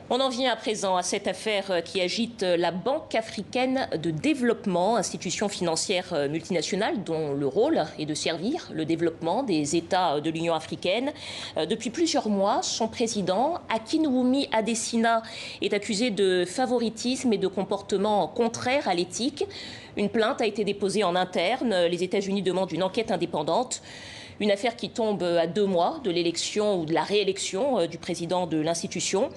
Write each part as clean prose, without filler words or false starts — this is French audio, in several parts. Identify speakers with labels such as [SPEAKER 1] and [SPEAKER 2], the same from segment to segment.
[SPEAKER 1] On en vient à présent à cette affaire qui agite la Banque africaine de développement, institution financière multinationale dont le rôle est de servir le développement des États de l'Union africaine. Depuis plusieurs mois, son président, Akinwumi Adesina, est accusé de favoritisme et de comportement contraire à l'éthique. Une plainte a été déposée en interne. Les États-Unis demandent une enquête indépendante. Une affaire qui tombe à 2 mois de l'élection ou de la réélection du président de l'institution.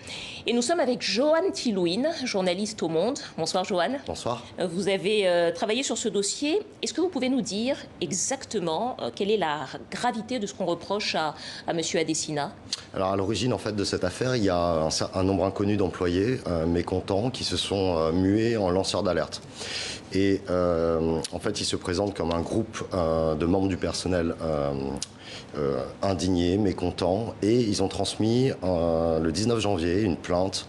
[SPEAKER 1] Et nous sommes avec Johan Tilouine, journaliste au Monde. Bonsoir Johan.
[SPEAKER 2] Bonsoir.
[SPEAKER 1] Vous avez travaillé sur ce dossier. Est-ce que vous pouvez nous dire exactement quelle est la gravité de ce qu'on reproche à M. Adesina?
[SPEAKER 2] Alors à l'origine en fait de cette affaire, il y a un nombre inconnu d'employés mécontents qui se sont mués en lanceurs d'alerte. Et en fait, ils se présentent comme un groupe de membres du personnel indignés, mécontents, et ils ont transmis le 19 janvier une plainte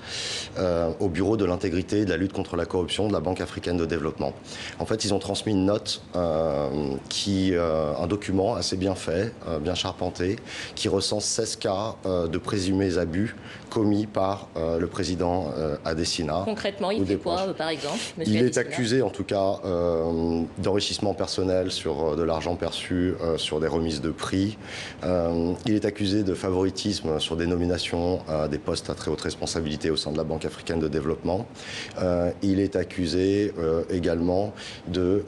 [SPEAKER 2] au Bureau de l'intégrité et de la lutte contre la corruption de la Banque africaine de développement. En fait, ils ont transmis une note, un document assez bien fait, bien charpenté, qui recense 16 cas de présumés abus commis par le président Adesina.
[SPEAKER 1] Concrètement, il fait quoi, par exemple,
[SPEAKER 2] Il est accusé, en tout cas, d'enrichissement personnel sur de l'argent perçu sur des remises de prix. Il est accusé de favoritisme sur des nominations à des postes à très haute responsabilité au sein de la Banque africaine de développement. Il est accusé également de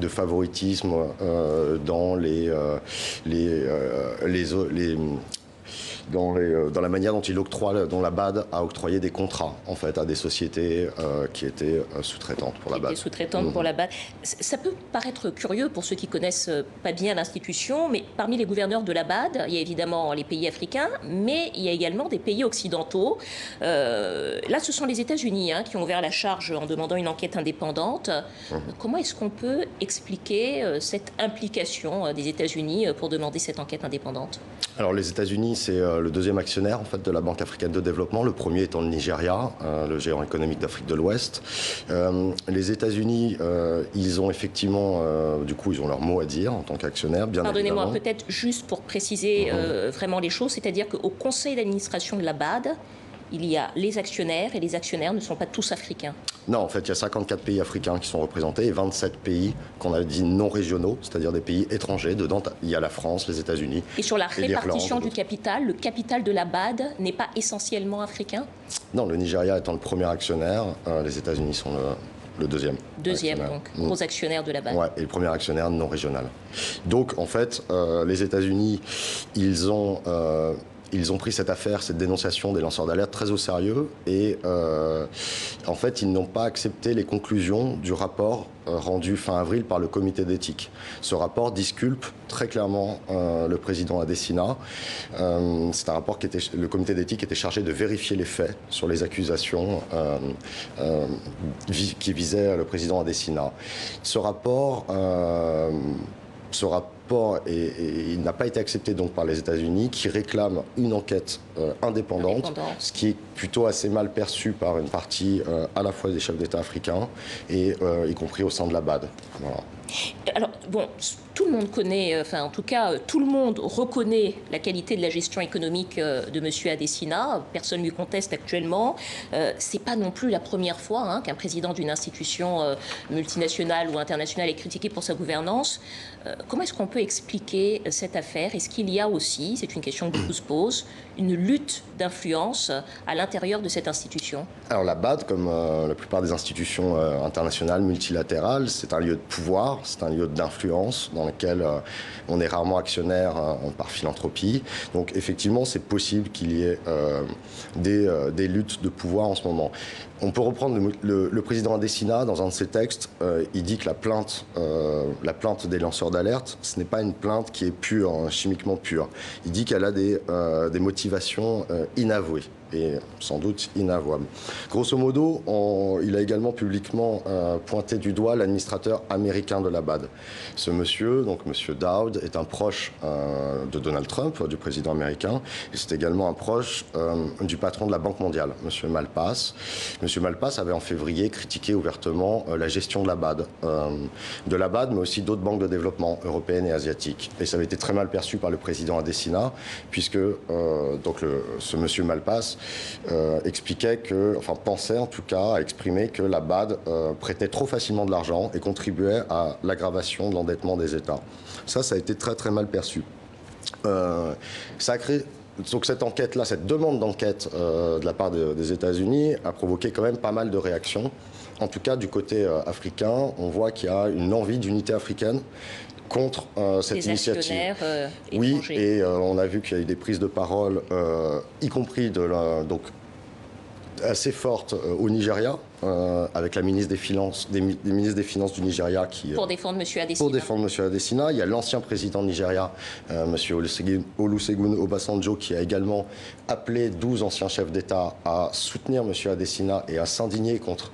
[SPEAKER 2] favoritisme dans dans la manière dont dont la BAD a octroyé des contrats en fait à des sociétés qui étaient sous-traitantes pour la BAD.
[SPEAKER 1] Pour la BAD. Ça peut paraître curieux pour ceux qui connaissent pas bien l'institution, mais parmi les gouverneurs de la BAD, il y a évidemment les pays africains, mais il y a également des pays occidentaux. Là, ce sont les États-Unis qui ont ouvert la charge en demandant une enquête indépendante. Comment est-ce qu'on peut expliquer cette implication des États-Unis pour demander cette enquête indépendante?
[SPEAKER 2] Alors les États-Unis, c'est le deuxième actionnaire en fait, de la Banque africaine de développement, le premier étant le Nigeria, le géant économique d'Afrique de l'Ouest. Les États-Unis, ils ont effectivement, du coup, ils ont leur mot à dire en tant qu'actionnaire, bien évidemment.
[SPEAKER 1] Pardonnez-moi, peut-être juste pour préciser vraiment les choses, c'est-à-dire qu'au conseil d'administration de la BAD, il y a les actionnaires et les actionnaires ne sont pas tous africains.
[SPEAKER 2] Non, en fait, il y a 54 pays africains qui sont représentés et 27 pays qu'on a dit non régionaux, c'est-à-dire des pays étrangers. Dedans, il y a la France, les États-Unis.
[SPEAKER 1] Et sur la répartition du capital, le capital de la BAD n'est pas essentiellement africain?
[SPEAKER 2] Non, le Nigeria étant le premier actionnaire, les États-Unis sont le deuxième.
[SPEAKER 1] Donc, gros actionnaire de la BAD.
[SPEAKER 2] Ouais, et le premier actionnaire non régional. Donc, en fait, les États-Unis, ils ont pris cette affaire, cette dénonciation des lanceurs d'alerte très au sérieux et en fait, ils n'ont pas accepté les conclusions du rapport rendu fin avril par le comité d'éthique. Ce rapport disculpe très clairement le président Adesina. C'est un rapport le comité d'éthique était chargé de vérifier les faits sur les accusations qui visaient le président Adesina. Ce rapport il n'a pas été accepté donc par les États-Unis qui réclament une enquête indépendante, ce qui est plutôt assez mal perçu par une partie à la fois des chefs d'État africains et y compris au sein de la BAD. Voilà.
[SPEAKER 1] Alors, bon, tout le monde connaît, en tout cas, tout le monde reconnaît la qualité de la gestion économique de M. Adesina. Personne ne lui conteste actuellement. C'est pas non plus la première fois qu'un président d'une institution multinationale ou internationale est critiqué pour sa gouvernance. Comment est-ce qu'on peut expliquer cette affaire? Est-ce qu'il y a aussi, c'est une question que beaucoup se posent, une lutte d'influence à l'intérieur de cette institution?
[SPEAKER 2] Alors la BAD, comme la plupart des institutions internationales multilatérales, c'est un lieu de pouvoir, c'est un lieu d'influence dans lequel on est rarement actionnaire par philanthropie. Donc effectivement, c'est possible qu'il y ait des luttes de pouvoir en ce moment. On peut reprendre le président Adesina, dans un de ses textes, il dit que la plainte des lanceurs d'alerte, ce n'est pas une plainte qui est pure, chimiquement pure. Il dit qu'elle a des motivations inavouées et sans doute inavouables. Grosso modo, il a également publiquement pointé du doigt l'administrateur américain de la BAD. Ce monsieur, donc monsieur Dowd, est un proche de Donald Trump, du président américain, et c'est également un proche du patron de la Banque mondiale, monsieur Malpass. Monsieur Malpass avait en février critiqué ouvertement la gestion de la BAD, mais aussi d'autres banques de développement européennes et asiatiques. Et ça avait été très mal perçu par le président Adesina, puisque ce monsieur Malpass expliquait que, enfin pensait en tout cas, à exprimer que la BAD prêtait trop facilement de l'argent et contribuait à l'aggravation de l'endettement des États. Ça a été très très mal perçu. Ça a créé... Donc cette enquête-là, cette demande d'enquête de la part des États-Unis a provoqué quand même pas mal de réactions. En tout cas, du côté africain, on voit qu'il y a une envie d'unité africaine contre cette initiative. Oui, et on a vu qu'il y a eu des prises de parole, y compris donc assez fortes au Nigeria, avec la ministre des Finances, des ministres des Finances du Nigeria
[SPEAKER 1] pour défendre M. Adesina.
[SPEAKER 2] Pour défendre M. Adesina. Il y a l'ancien président Nigeria, M. Olusegun Obasanjo, qui a également appelé 12 anciens chefs d'État à soutenir M. Adesina et à s'indigner contre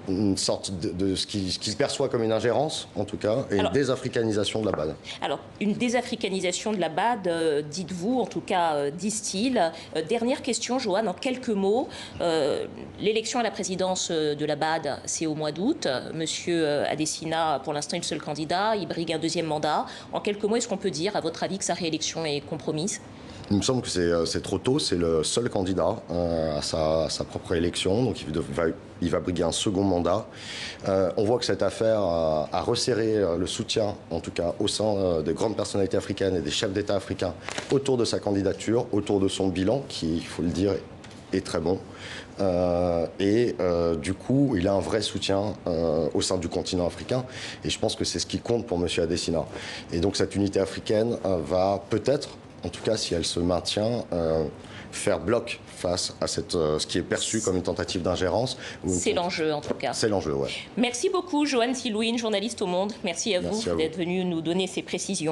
[SPEAKER 2] une sorte de ce qu'il perçoit comme une ingérence, en tout cas, et une désafricanisation de la BAD.
[SPEAKER 1] Alors, une désafricanisation de la BAD, dites-vous, en tout cas, disent-ils. Dernière question, Joanne, en quelques mots. L'élection à la présidence de la BAD, c'est au mois d'août. Monsieur Adesina, pour l'instant, est le seul candidat. Il brigue un deuxième mandat. En quelques mots, est-ce qu'on peut dire, à votre avis, que sa réélection est compromise ?
[SPEAKER 2] Il me semble que c'est trop tôt. C'est le seul candidat à sa propre élection. Donc il va briguer un second mandat. On voit que cette affaire a resserré le soutien, en tout cas au sein des grandes personnalités africaines et des chefs d'État africains, autour de sa candidature, autour de son bilan, qui, il faut le dire, est très bon. Du coup, il a un vrai soutien au sein du continent africain. Et je pense que c'est ce qui compte pour M. Adesina. Et donc cette unité africaine va peut-être, en tout cas si elle se maintient, faire bloc face à ce qui est perçu comme une tentative d'ingérence.
[SPEAKER 1] C'est l'enjeu en tout cas.
[SPEAKER 2] C'est l'enjeu, oui.
[SPEAKER 1] Merci beaucoup Joanne Silouine, journaliste au Monde. Merci à vous d'être venu nous donner ces précisions.